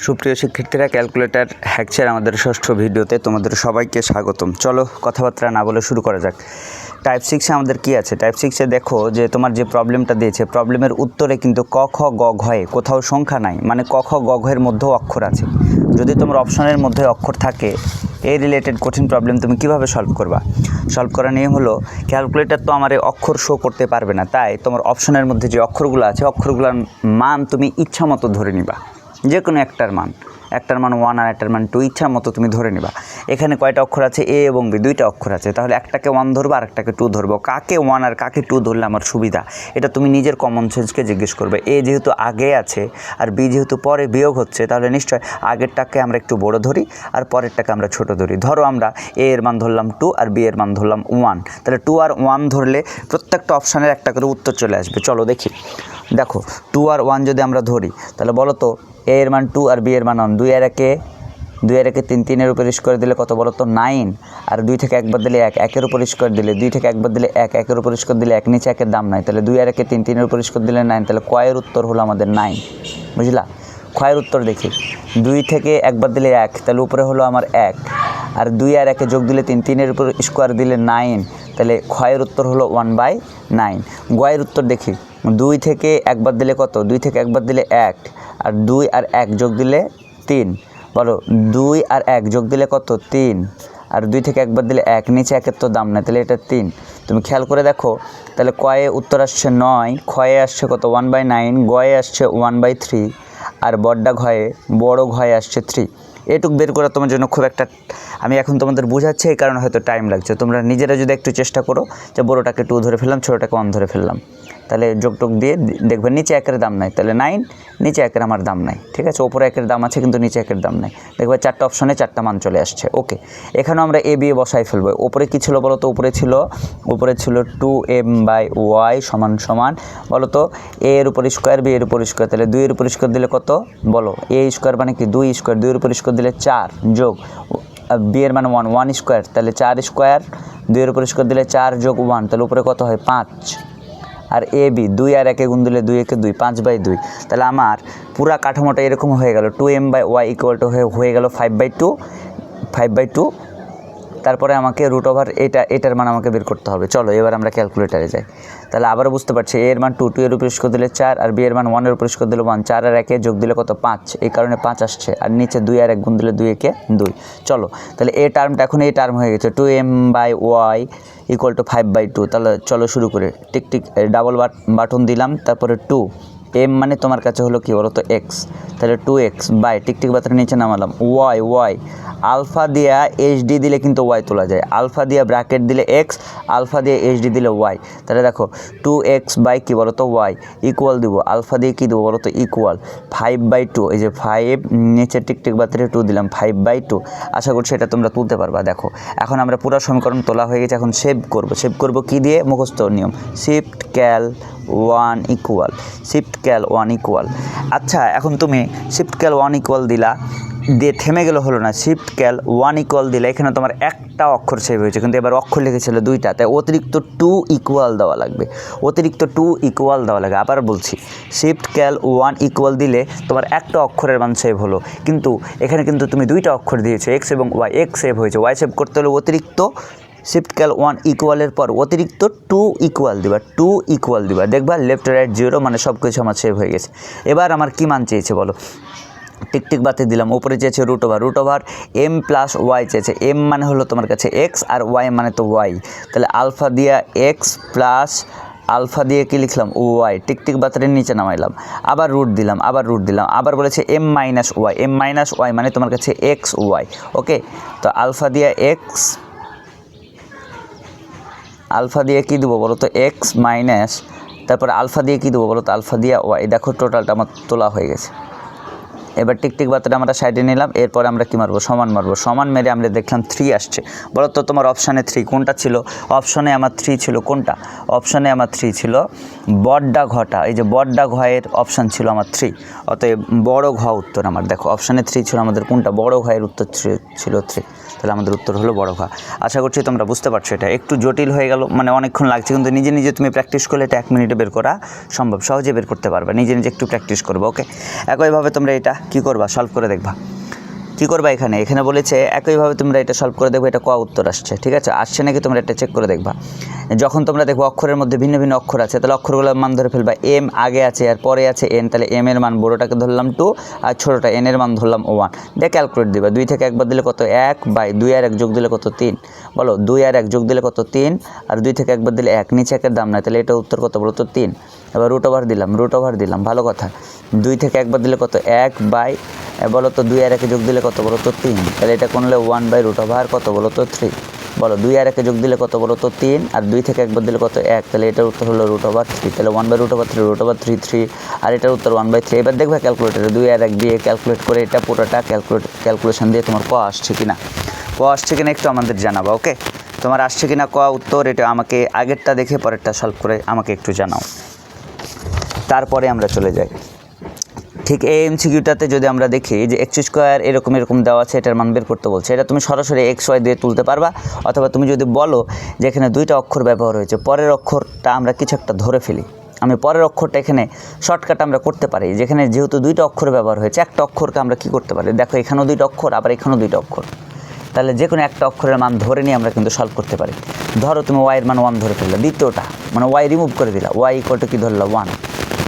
সুপ্রিয় শিক্ষার্থীরা, ক্যালকুলেটর হ্যাকচার আমাদের ষষ্ঠ ভিডিওতে তোমাদের সবাইকে স্বাগতম। চলো কথাবার্তা না বলে শুরু করা যাক। টাইপ 6-এ আমাদের কি আছে? টাইপ 6-এ দেখো যে তোমার যে প্রবলেমটা দিয়েছে, প্রবলেমের উত্তরে কিন্তু ক খ গ ঘয়ে কোথাও সংখ্যা নাই, মানে ক খ গ ঘয়ের মধ্যেও অক্ষর আছে। যদি তোমার অপশনের মধ্যে অক্ষর থাকে, এই রিলেটেড কঠিন প্রবলেম তুমি কিভাবে সলভ করবা? সলভ করার নিয়ম হলো, ক্যালকুলেটর তো আমার অক্ষর শো করতে পারবে না, তাই তোমার অপশনের মধ্যে যে অক্ষরগুলো আছে, অক্ষরগুলোর মান তুমি ইচ্ছা মতো ধরে নিবা। যে কোনো একটার মান 1 আর একটার মান 2 ইচ্ছা মতো তুমি ধরে নিবা। এখানে কয়টা অক্ষর আছে? এ এবং বি, দুইটা অক্ষর আছে, তাহলে একটাকে 1 ধরবো আর একটাকে 2 ধরবো। কাকে 1 আর কাকে 2 ধরলে আমার সুবিধা, এটা তুমি নিজের কমন সেন্সকে জিজ্ঞেস করবে। এ যেহেতু আগে আছে আর বি যেহেতু পরে বিয়োগ হচ্ছে, তাহলে নিশ্চয় আগেরটাকে আমরা একটু বড় ধরি আর পরেরটাকে আমরা ছোট ধরি। ধরো আমরা এ এর মান ধরলাম 2 আর বি এর মান ধরলাম 1, তাহলে 2 আর 1 ধরলে প্রত্যেকটা অপশানের একটা করে উত্তর চলে আসবে। চলো দেখি। দেখো 2 আর 1 যদি আমরা ধরি, তাহলে বলো তো এ এর মান 2 আর বি এর মান 1। 2 আর 1 3, 3-এর উপর স্কোয়ার দিলে কত বলো তো? 9। আর 2 থেকে 1 বাদ দিলে 1, 1-এর উপর স্কোয়ার দিলে 2 থেকে 1 বাদ দিলে 1, 1-এর উপর স্কোয়ার দিলে 1, নিচে 1-এর দাম নাই, তাহলে 2 আর 1 3, 3-এর উপর স্কোয়ার দিলে 9, তাহলে কয়ের উত্তর হলো আমাদের 9। বুঝলা? ক্ষয়ের উত্তর দেখি। 2 থেকে 1 বাদ দিলে 1, তাহলে উপরে হলো আমার 1, আর 2 আর 1-এ যোগ দিলে 3, 3-এর উপর স্কোয়ার দিলে 9, তাহলে ক্ষয়ের উত্তর হলো 1/9। গয়ের উত্তর দেখি। 2 থেকে 1 বাদ দিলে কত? 2 থেকে 1 বাদ দিলে 1, আর 2 আর 1 যোগ দিলে 3। বলো 2 আর 1 যোগ দিলে কত? 3। আর 2 থেকে 1 বাদ দিলে 1, নিচে 1-এর তো দাম নেই, তাহলে এটা 3। তুমি খেয়াল করে দেখো, তাহলে কয়ে উত্তর আসছে 9, ক্ষয়ে আসছে কত? 1/9, গয়ে আসছে 1/3, আর বড় ঘয়ে আসছে 3। এটুক বের করা তোমার জন্য খুব একটা, আমি এখন তোমাদের বোঝাচ্ছি এই কারণে হয়তো টাইম লাগছে। তোমরা নিজেরা যদি একটু চেষ্টা করো যে বড়োটাকে 2 ধরে ফেললাম, ছোটোটাকে 1 ধরে ফেললাম, তাহলে যোগটোক দিয়ে দেখবেন নিচে 1-এর দাম নাই, তাহলে 9, নিচে 1-এর আমার দাম নাই। ঠিক আছে, ওপরে 1-এর দাম আছে কিন্তু নিচে 1-এর দাম নাই। দেখবে 4টা অপশনে 4টা মান চলে আসছে। ওকে, এখানেও আমরা এ বি বসাই ফেলবো। ওপরে কী ছিল বলো তো? উপরে ছিল 2m/y সমান বলো তো এ এর উপর স্কোয়ার, বি এর উপর স্কোয়ার, তাহলে 2 এর উপর স্কোয়ার দিলে কত? বলো এ স্কোয়ার মানে কি? 2 স্কোয়ার, 2 এর উপর স্কোয়ার দিলে 4, যোগ বি এর মানে 1 স্কোয়ার, তাহলে 4 স্কোয়ার, 2 এর উপর স্কোয়ার দিলে 4 যোগ 1, তাহলে উপরে কত হয়? 5। আর এ বি 2 আর 1-এ গুণ দিলে 2 একে 2, 5/2। তাহলে আমার পুরা কাঠামোটা এরকম হয়ে গেল, 2m/y ইকুয়াল টু হয়ে গেল 5/2। তারপরে আমাকে রুট ওভার এটার মান আমাকে বের করতে হবে। চলো এবার আমরা ক্যালকুলেটারে যাই। তাহলে আবার বুঝতে পারছি, এ এর মান 2, 2 এর উপর স্কোয়ার দিলে 4, আর বি এর মান 1 এর উপর স্কোয়ার দিলে 1, 4 আর 1-এ যোগ দিলে কত? 5, এই কারণে 5 আসছে, আর নিচে 2 আর 1 গুণ দিলে 2 একে 2। চলো তাহলে এই টার্মটা এখন এই টার্ম হয়ে গেছে 2m/y ইকুয়াল টু 5/2। তাহলে চলো শুরু করে টিক ডাবল বাটন দিলাম, তারপরে 2 m মানে তোমার কাছে হলো কি বলো তো? x, তাহলে 2x বাই টিক বাতার নিচে নামালাম y আলফা দিয়া HD দিলে কিন্তু y তোলা যায়, আলফা দিয়া ব্র্যাকেট দিলে x, আলফা দিয়ে HD দিলে y। তাহলে দেখো 2x বাই কি বলো তো? y ইকুয়াল দিব আলফা দিয়ে কি দেবো বলো তো? ইকুয়াল 5/2। এই যে 5 নিচে টিক বাতারে 2 দিলাম, 5/2। আশা করছি এটা তোমরা তুলতে পারবা। দেখো এখন আমরা পুরো সমীকরণ তোলা হয়ে গেছে। এখন সেভ করব কি দিয়ে? মুখস্থ নিয়ম, শিফট ক্যাল 1 ইকুয়াল। আচ্ছা, এখন তুমি শিফট ক্যাল 1 ইকুয়াল দিলা, দিয়ে থেমে গেলে হলো না। শিফট ক্যাল 1 ইকুয়াল দিলে এখানে তোমার একটা অক্ষর সেভ হয়েছে, কিন্তু এবার অক্ষর লিখেছিল 2টা, তাই অতিরিক্ত 2 ইকুয়াল দেওয়া লাগবে। আবার বলছি, শিফট ক্যাল 1 ইকুয়াল দিলে তোমার একটা অক্ষরের মান সেভ হলো, কিন্তু এখানে কিন্তু তুমি 2টা অক্ষর দিয়েছো, এক্স এবং ওয়াই। এক্স সেভ হয়েছে, ওয়াই সেভ করতে হলে অতিরিক্ত শিফট ক্যাল 1 ইকুয়ালের পর অতিরিক্ত 2 ইকুয়াল দিবা। দেখবা লেফট রাইট 0, মানে সব কিছু আমার সেভ হয়ে গেছে। এবার আমার কি মান চেয়েছে বলো? টিক বাতে দিলাম। উপরে চেয়েছে রুট ওভার m+y চেয়েছে। m মানে হলো তোমার কাছে x, আর y মানে তো y, তাহলে আলফা দিয়া x প্লাস আলফা দিয়ে কি লিখলাম? y। টিক বাতারের নিচে নামাইলাম, আবার রুট দিলাম, আবার বলেছে m-y মানে তোমার কাছে xy। ওকে, তো আলফা দিয়ে কি দেবো বলো তো? x মাইনাস, তারপর আলফা দিয়ে কি দেবো বলো তো? আলফা দিয়ে y। দেখো টোটালটা আমার তোলা হয়ে গেছে। এবার টিক বাতাটা আমরা সাইডে নিলাম, এরপরে আমরা কি মারবো? সমান মেরে আমরা দেখলাম 3 আসছে। বলো তো তোমার অপশানে 3 কোনটা ছিল? অপশানে আমার 3 ছিল কোনটা? অপশানে আমার 3 ছিল বড়ডা ঘটা। এই যে বড়ডা ঘয়ের অপশান ছিল আমার 3, অতএব বড় ঘ উত্তর আমার। দেখো অপশানে 3 ছিল আমাদের কোনটা? বড় ঘয়ের উত্তর ছিল 3। তাহলে আমাদের উত্তর হলো বড় ঘ। আশা করছি তোমরা বুঝতে পারছো। এটা একটু জটিল হয়ে গেল, মানে অনেকক্ষণ লাগছে, কিন্তু নিজে নিজে তুমি প্র্যাকটিস করলে এটা 1 মিনিটে বের করা সম্ভব, সহজে বের করতে পারবে, নিজে নিজে একটু প্র্যাকটিস করবে। ওকে, একইভাবে তোমরা এটা কী করবা, সলভ করে দেখবা। কী করবা, এখানে বলেছে একইভাবে তোমরা এটা সলভ করে দেখবে, এটা ক উত্তর আসছে, ঠিক আছে, আসছে নাকি তোমরা এটা চেক করে দেখবা। যখন তোমরা দেখবো অক্ষরের মধ্যে ভিন্ন ভিন্ন অক্ষর আছে, তাহলে অক্ষরগুলোর মান ধরে ফেলবা। এম আগে আছে আর পরে আছে এন, তাহলে এম এর মান বড়োটাকে ধরলাম 2 আর ছোটোটা এন এর মান ধরলাম 1 দিয়ে ক্যালকুলেট দিবা। 2 থেকে 1 বাদ দিলে কত, 1 বাই 2 আর 1 যোগ দিলে কত, 3। বলো 2 আর 1 যোগ দিলে কত, 3, আর 2 থেকে 1 বাদ দিলে 1, নিচে 1-এর দাম নাই, তাহলে এটা উত্তর কত বলো তো, 3। এবার রুট ওভার দিলাম, ভালো কথা। 2 থেকে 1 বাদ দিলে কত, 1 বাই, বলো তো 2 আর 1 যোগ দিলে কত বলো তো, 3, তাহলে এটা কোনলে 1 বাই রুট ওভার কত বলো তো, 3। বলো 2 আর 1 যোগ দিলে কত বলো তো, 3, আর 2 থেকে 1 বাদ দিলে কত, 1, তাহলে এটার উত্তর হলো রুট ওভার 3, তাহলে 1 by root over 3, root over 3, আর এটার উত্তর 1 বাই 3। এবার দেখবে ক্যালকুলেটারে 2 আর 1 দিয়ে ক্যালকুলেট করে এটা পুরোটা ক্যালকুলেশন দিয়ে তোমার ক আসছে কিনা, একটু আমাদের জানাবা। ওকে, তোমার আসছে কিনা ক উত্তর, এটা আমাকে আগেরটা দেখে পরেরটা সলভ করে আমাকে একটু জানাও। তারপরে আমরা চলে যাই ঠিক এই এমসিকিউটাতে যদি আমরা দেখি যে এক্স স্কোয়ার এরকম দেওয়া আছে, এটার মান বের করতে বলছে। এটা তুমি সরাসরি এক্স ওয়াই দিয়ে তুলতে পারবা, অথবা তুমি যদি বলো যে এখানে 2টা অক্ষর ব্যবহার হয়েছে, পরের অক্ষরটা আমরা কিছু একটা ধরে ফেলি, আমি পরের অক্ষরটা এখানে শর্টকাট আমরা করতে পারি, যেখানে যেহেতু 2টা অক্ষর ব্যবহার হয়েছে, একটা অক্ষরকে আমরা কি করতে পারি, দেখো এখানেও 2টা অক্ষর, আবার এখানেও 2টা অক্ষর, তাহলে যে কোনো একটা অক্ষরের মান ধরে নিয়ে আমরা কিন্তু সলভ করতে পারি। ধরো তুমি ওয়াইয়ের মান 1 ধরে ফেললে, দ্বিতীয়টা মানে ওয়াই রিমুভ করে দিলা, ওয়াই ইকুয়াল টু কি ধরলা, 1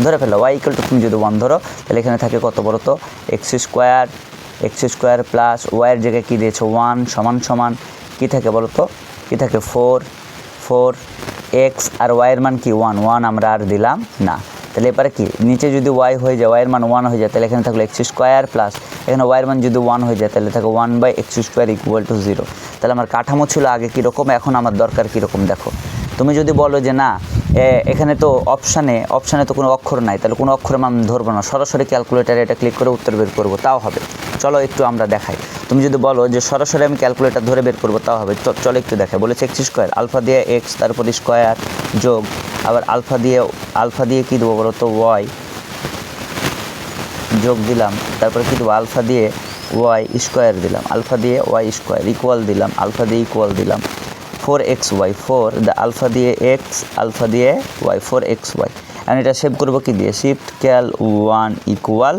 ধরে ফেললো। ওয়াই ইকুয়াল টু তুমি যদি 1 ধরো, তাহলে এখানে থাকে কত বলো তো, এক্স স্কোয়ার প্লাস ওয়াইয়ের জায়গায় কী দিয়েছো, 1 সমান কী থাকে বলো তো, কী থাকে 4 এক্স, আর ওয়াইয়ের মান কি 1 আমরা আর দিলাম না। তাহলে এবারে কি, নিচে যদি ওয়াই হয়ে যায়, ওয়াইয়ের মান 1 হয়ে যায়, তাহলে এখানে থাকলো এক্স স্কোয়ার প্লাস এখানে ওয়াইয়ের মান যদি 1 হয়ে যায়, তাহলে থাকে 1 by x square equal to 0। তাহলে আমার কাঠামো ছিল আগে কীরকম, এখন আমার দরকার কীরকম। দেখো তুমি যদি বলো যে না এখানে তো অপশানে তো কোনো অক্ষর নাই, তাহলে কোনো অক্ষরের মান ধরবো না, সরাসরি ক্যালকুলেটারে এটা ক্লিক করে উত্তর বের করবো, তাও হবে। চলো একটু আমরা দেখাই। তুমি যদি বলো যে সরাসরি আমি ক্যালকুলেটার ধরে বের করবো, তাও হবে। চলো একটু দেখাই। বলেছে এক্স স্কোয়ার, আলফা দিয়ে এক্স, তারপর স্কোয়ার যোগ, আবার আলফা দিয়ে কী দেবো বলো তো, ওয়াই যোগ দিলাম, তারপরে কী দেবো, আলফা দিয়ে ওয়াই স্কোয়ার দিলাম, আলফা দিয়ে ওয়াই স্কোয়ার ইকুয়াল দিলাম, আলফা দিয়ে ইকুয়াল দিলাম 4xy, 4 দ্য আলফা দিয়ে এক্স, আলফা দিয়ে ওয়াই, 4xy। আর এটা সেভ করবো কি দিয়ে, শিফট ক্যাল 1 ইকুয়াল,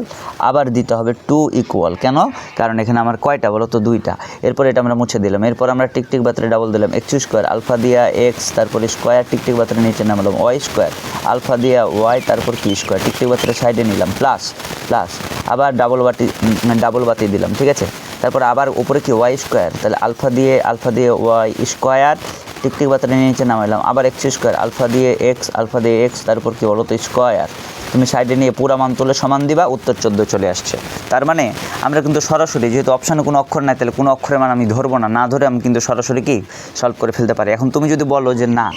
আবার দিতে হবে 2 ইকুয়াল। কেন, কারণ এখানে আমার কয়টা বলো তো, 2টা। এরপর এটা আমরা মুছে দিলাম, এরপর আমরা টিকটিক বাতরে ডাবল দিলাম, এক্স স্কোয়ার, আলফা দিয়া এক্স, তারপর স্কোয়ার, টিকটিক বাতরে নিচে নামলাম, ওয়াই স্কোয়ার, আলফা দিয়া ওয়াই, তারপর কি স্কোয়ার, টিকটিক বাতরে সাইডে নিলাম, প্লাস আবার ডাবল বাতি দিলাম, ঠিক আছে। তারপর আবার উপরে কি ওয়াই স্কোয়ার, তাহলে আলফা দিয়ে ওয়াই স্কোয়ার, টিকটিক বাতরে নিচে নামাইলাম, আবার এক্স স্কোয়ার, আলফা দিয়ে এক্স, তারপর কি বলো তো স্কোয়ার। তুমি সাইডে নিয়ে পুরা মান তুলে সমান দিবা, উত্তর 14 চলে আসছে। তার মানে আমরা কিন্তু সরাসরি, যেহেতু অপশানে কোনো অক্ষর নাই, তাহলে কোনো অক্ষরের মান আমি ধরবো না, ধরে আমি কিন্তু সরাসরি কি সলভ করে ফেলতে পারি। এখন তুমি যদি বলো যে না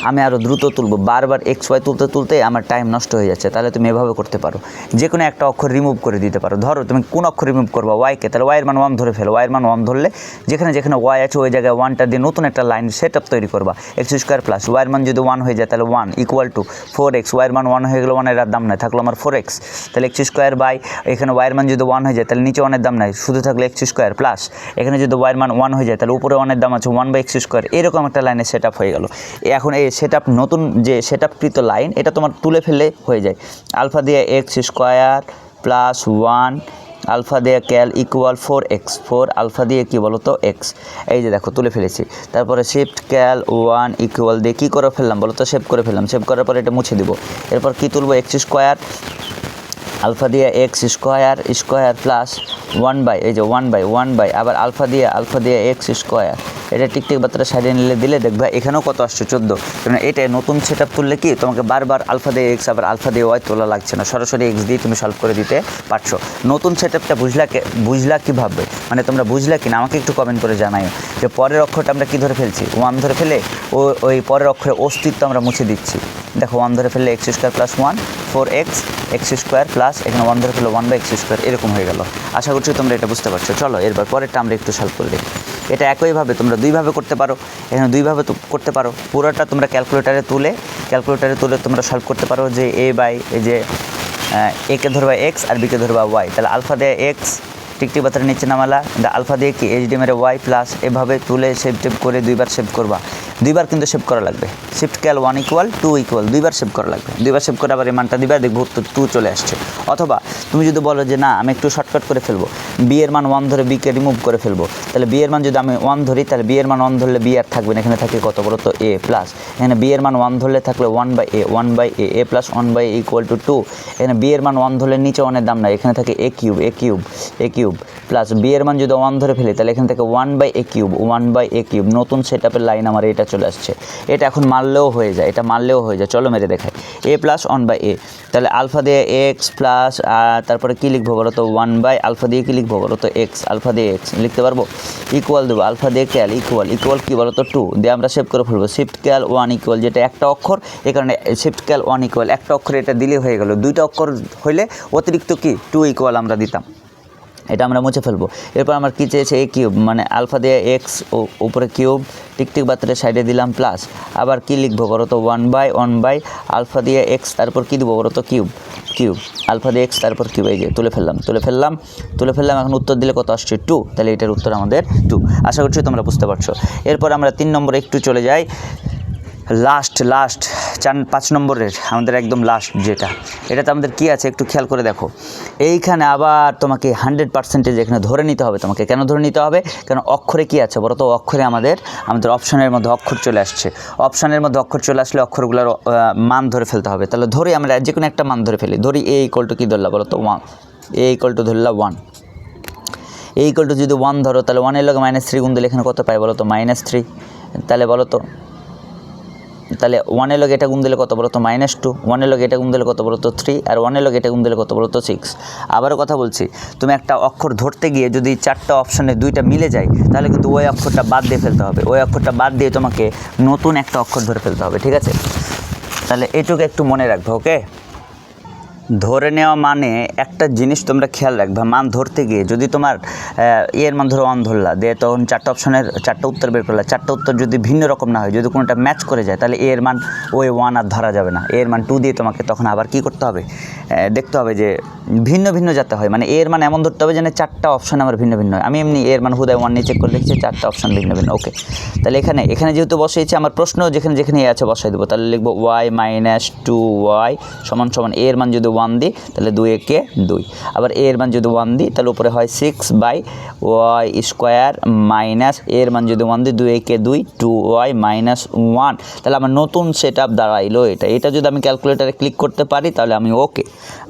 আমি আরও দ্রুত তুলবো, বারবার এক্স ওয়াই তুলতে আমার টাইম নষ্ট হয়ে যাচ্ছে, তাহলে তুমি এভাবে করতে পারো, যে কোনো একটা অক্ষর রিমুভ করে দিতে পারো। ধরো তুমি কোন অক্ষর রিমুভ করবা, ওয়াইকে, তাহলে ওয়াইয়ের মান 1 ধরে ফেলো, ওয়াইয়ের মান 1 ধরলে যেখানে ওয়াই আছে ওই জায়গায় 1টা দিয়ে নতুন একটা লাইন সেট আপ তৈরি করবা, এক্স স্কোয়ার প্লাস ওয়াইয়ের মান যদি 1 হয়ে যায়, তাহলে 1 ইকুয়াল টু 4x, ওয়াইয়ের মান 1 হয়ে গেলো, 1-এর আর দাম নাই, থাকলো আমার 4x, তাহলে এক্স স্কোয়ার বাই এখানে ওয়াইয়ের মান যদি 1 হয়ে যায়, তাহলে নিচে 1-এর দাম নাই, শুধু থাকলো এক্স স্কোয়ার প্লাস এখানে যদি ওয়াইয়ের মান 1 হয়ে যায়, তাহলে উপরে 1-এর দাম আছে 1 বাই এক্স স্কোয়ার, এরকম একটা লাইনে সেট আপ হয়ে গেল। এখন এই সেট আপ নতুন যে সেট আপকৃত লাইন, এটা তোমার তুলে ফেললে হয়ে যায়, আলফা দিয়ে এক্স স্কোয়ার প্লাস 1 আলফা দিয়ে ক্যাল ইকুয়াল 4x, 4 আলফা দিয়ে কি বলো তো এক্স, এই যে দেখো তুলে ফেলেছি। তারপরে শিফট ক্যাল 1 ইকুয়াল দিয়ে কী করে ফেললাম বলো তো, সেভ করে ফেললাম, সেভ করার পর এটা মুছে দিব। এরপর কী তুলবো, এক্স স্কোয়ার, আলফা দিয়ে এক্স স্কোয়ার প্লাস 1 বাই, এই যে 1 বাই আবার আলফা দিয়ে এক্স স্কোয়ার, এটা টিকটিক বার্তাটা সাইডে নিলে দিলে দেখবে এখানেও কত আসছে 14। কারণ এটা নতুন সেট আপ তুললে কি তোমাকে বারবার আলফা দিয়ে এক্স আবার আলফা দিয়ে ওয়াই তোলা লাগছে না, সরাসরি এক্স দিয়ে তুমি সলভ করে দিতে পারছো। নতুন সেট আপটা বুঝলা কীভাবে, মানে তোমরা বুঝলা কিনা আমাকে একটু কমেন্ট করে জানাই। যে পরের অক্ষরটা আমরা কী ধরে ফেলছি, 1 ধরে ফেলে ওই পরের অক্ষরের অস্তিত্ব আমরা মুছে দিচ্ছি। দেখো 1 ধরে ফেললে x square plus 1 4x x square plus এখানে 1 ধরে ফেললে 1 বাই এক্স স্কোয়ার, এরকম হয়ে গেল। আশা করছি তোমরা এটা বুঝতে পারছো। চলো এরপর পরেরটা আমরা একটু সলভ করে দেখি। এটা একইভাবে তোমরা দুইভাবে করতে পারো, এখানে দুইভাবে করতে পারো। পুরোটা তোমরা ক্যালকুলেটারে তুলে তোমরা সলভ করতে পারো যে এ বাই এই যে একে ধরবা এক্স আর বিকে ধরবা ওয়াই, তাহলে আলফা দিয়ে এক্স টিকটিক বাতারে নিচে নামালা, আলফা দিয়ে কি এইচডি মেরে ওয়াই প্লাস, এভাবে তুলে সেভ টেপ করে দুইবার সেভ করবা, দুইবার কিন্তু সেভ করা লাগবে। শিফট ক্যাল 1 ইকুয়াল 2 ইকুয়াল, দুইবার সেভ করা লাগবে, দুইবার সেভ করে আবার এই মানটা দিবা, দেখবো উত্তর 2 চলে আসছে। অথবা তুমি যদি বলো যে না আমি একটু শর্টকাট করে ফেলবো, বি এর মান 1 ধরে বিকে রিমুভ করে ফেলবো, তাহলে বি এর মান যদি আমি 1 ধরি, তাহলে বি এর মান 1 ধরলে বি আর থাকবে না, এখানে থাকে কত বলো তো এ প্লাস, এখানে বি এর মান 1 ধরলে থাকলে 1/a A plus 1/a equal to 2, এখানে বি এর মান 1 ধরলে নিচে 1 এর দাম নাই, এখানে থাকে এ কিউব প্লাস বি এর মান যদি 1 ধরে ফেলি তাহলে এখানে থেকে 1/a কিউব, নতুন সেটআপের লাইন আমার এটা চলে আসছে। এটা এখন মারলেও হয়ে যায়, এটা মারলেও হয়ে যায়, চলো মেরে দেখাই। এ প্লাস 1/a, তাহলে আলফা দিয়ে এক্স প্লাস তারপরে কী লিখবো বলো তো 1 আলফা দিয়ে কী লিখবো বলো তো এক্স, আলফা দিয়ে এক্স লিখতে পারবো, ইকুয়াল দেবো আলফা দিয়ে ক্যাল ইকুয়াল কী বলো তো 2 দিয়ে আমরা সেভ করে ফেলবো। শিফট ক্যাল 1 ইকুয়াল, যেটা একটা অক্ষর এই কারণে শিফট ক্যাল 1 ইকুয়াল, একটা অক্ষর এটা দিলে হয়ে গেল, দুইটা অক্ষর হইলে অতিরিক্ত কি 2 ইকুয়াল আমরা দিতাম, এটা আমরা মুছে ফেলবো। এরপর আমার কী চেয়েছে এ কিউব, মানে আলফা দিয়ে এক্স উপরে কিউব, টিকটিক বাতারে সাইডে দিলাম প্লাস, আবার কি লিখবো বলো তো 1 আলফা দিয়ে এক্স, তারপর কী দেবো বলো তো কিউব আলফা দিয়ে এক্স, তারপর কিউব, এই যে তুলে ফেললাম। এখন উত্তর দিলে কত আসছে 2, তাহলে এটার উত্তর আমাদের 2। আশা করছি তোমরা বুঝতে পারছো। এরপর আমরা 3 নম্বরে একটু চলে যাই, লাস্ট 5 নম্বরের আমাদের একদম লাস্ট যেটা, এটাতে আমাদের কি আছে একটু খেয়াল করে দেখো। এইখানে আবার তোমাকে 100% এখানে ধরে নিতে হবে, তোমাকে কেন ধরে নিতে হবে, কারণ অক্ষরে কি আছে বলো তো, অক্ষরে আমাদের অপশনের মধ্যে অক্ষর চলে আসছে, অপশনের মধ্যে অক্ষর চলে আসলে অক্ষরগুলোর মান ধরে ফেলতে হবে। তাহলে ধরি আমরা যে কোনো একটা মান ধরে ফেলি, ধরি এ ইকুয়াল টু কী ধরলা বলো তো 1, এ ইকুয়াল টু ধরলা 1, এ ইকুয়াল টু যদি 1 ধরো তাহলে 1 এর লগে -3 গুণ দিলে এখানে কত পাই বলো তো -3, তাহলে বলো তো, তাহলে 1 এর লগে এটা গুণ দিলে কত বলো তো -2, 1 এর লগে এটা গুণ দিলে কত বলো তো 3, আর 1 এর লগে এটা গুণ দিলে কত বলো তো 6। আবারও কথা বলছি, তুমি একটা অক্ষর ধরতে গিয়ে যদি 4টা অপশানে 2টা মিলে যায় তাহলে কিন্তু ওই অক্ষরটা বাদ দিয়ে ফেলতে হবে, ওই অক্ষরটা বাদ দিয়ে তোমাকে নতুন একটা অক্ষর ধরে ফেলতে হবে, ঠিক আছে? তাহলে এটুকু একটু মনে রাখবে, ওকে? ধরে নেওয়া মানে একটা জিনিস তোমরা খেয়াল রাখবে, মান ধরতে গিয়ে যদি তোমার এর মান ধরো 1 ধরলা দিয়ে তখন 4টা অপশনের 4টা উত্তর বের করলা, 4টা উত্তর যদি ভিন্ন রকম না হয়, যদি কোনোটা ম্যাচ করে যায় তাহলে এর মান ওই 1 আর ধরা যাবে না, এর মান 2 দিয়ে তোমাকে তখন আবার কি করতে হবে, দেখতে হবে যে ভিন্ন ভিন্ন যাতে হয়, মানে এর মান এমন ধরতে হবে যেন 4টা অপশন আমার ভিন্ন ভিন্ন হয়। আমি এমনি এর মান হুদায় 1 নিয়ে চেক করে লিখছি, 4টা অপশন ভিন্ন ভিন্ন, ওকে? তাহলে এখানে যেহেতু বসিয়েছি আমার প্রশ্ন যেখানে এ আছে বসাই দেবো, তাহলে লিখবো y - 2y সমান এর মান যদি 1 দিই তাহলে 2 একে 2, আবার এর মান যদি 1 দিই তাহলে উপরে হয় 6/y স্কোয়ার মাইনাস এর মান যদি 1 দিই 2 একে 2 2y - 1, তাহলে আমার নতুন সেট আপ দাঁড়াইলো এটা যদি আমি ক্যালকুলেটারে ক্লিক করতে পারি তাহলে আমি ওকে,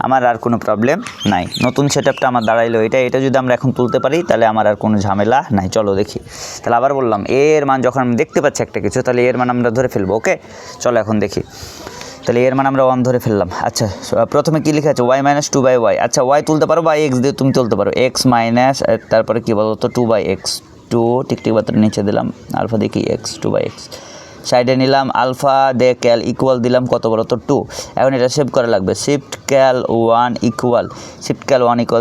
আমার আর কোনো প্রবলেম নাই। নতুন সেট আপটা আমার দাঁড়াইলো এটা যদি আমরা এখন তুলতে পারি তাহলে আমার আর কোনো ঝামেলা নাই। চলো দেখি, তাহলে আবার বললাম এর মান যখন আমি দেখতে পাচ্ছি একটা কিছু, তাহলে এর মান আমরা ধরে ফেলবো, ওকে? চলো এখন দেখি, তাহলে এর মান আমরা 1 ধরে ফেললাম। আচ্ছা, প্রথমে কী লিখে আছে y - 2/y, আচ্ছা y তুলতে পারো বা x দিয়ে তুমি তুলতে পারো, x মাইনাস তারপরে কী বলো তো 2/x, 2 টিকটিক বাতার নিচে দিলাম আলফা দিয়ে কি x 2/x, সাইডে নিলাম আলফা দিয়ে ক্যাল ইকুয়াল দিলাম কত বলো তো 2। এখন এটা সেভ করা লাগবে, শিফট ক্যাল 1 ইকুয়াল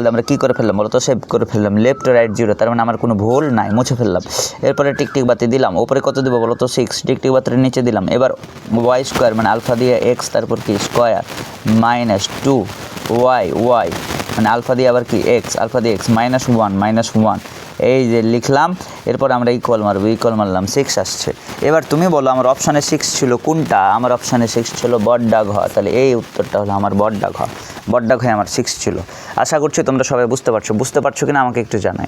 দিয়ে আমরা কী করে ফেললাম বলো তো, সেভ করে ফেললাম, লেফট রাইট 0, তার মানে আমার কোনো ভুল নাই, মুছে ফেললাম। এরপরে টিকটিক বাতি দিলাম, ওপরে কত দেবো বলো তো 6, টিকটিক বাতির নিচে দিলাম। এবার y স্কোয়ার মানে আলফা দিয়ে এক্স, তারপর কি স্কোয়ার -2y মানে আলফা দিয়ে আবার কি এক্স, আলফা দিয়ে এক্স -1 এই যে লিখলাম। এরপর আমরা ইকুয়াল মারলাম, 6 আসছে। এবার তুমি বলো আমার অপশানে 6 ছিল কোনটা? আমার অপশানে 6 ছিল বড্ডা ঘ, তাহলে এই উত্তরটা হলো আমার বড্ডা ঘ আমার 6 ছিল। আশা করছি তোমরা সবাই বুঝতে পারছো কিনা আমাকে একটু জানাই।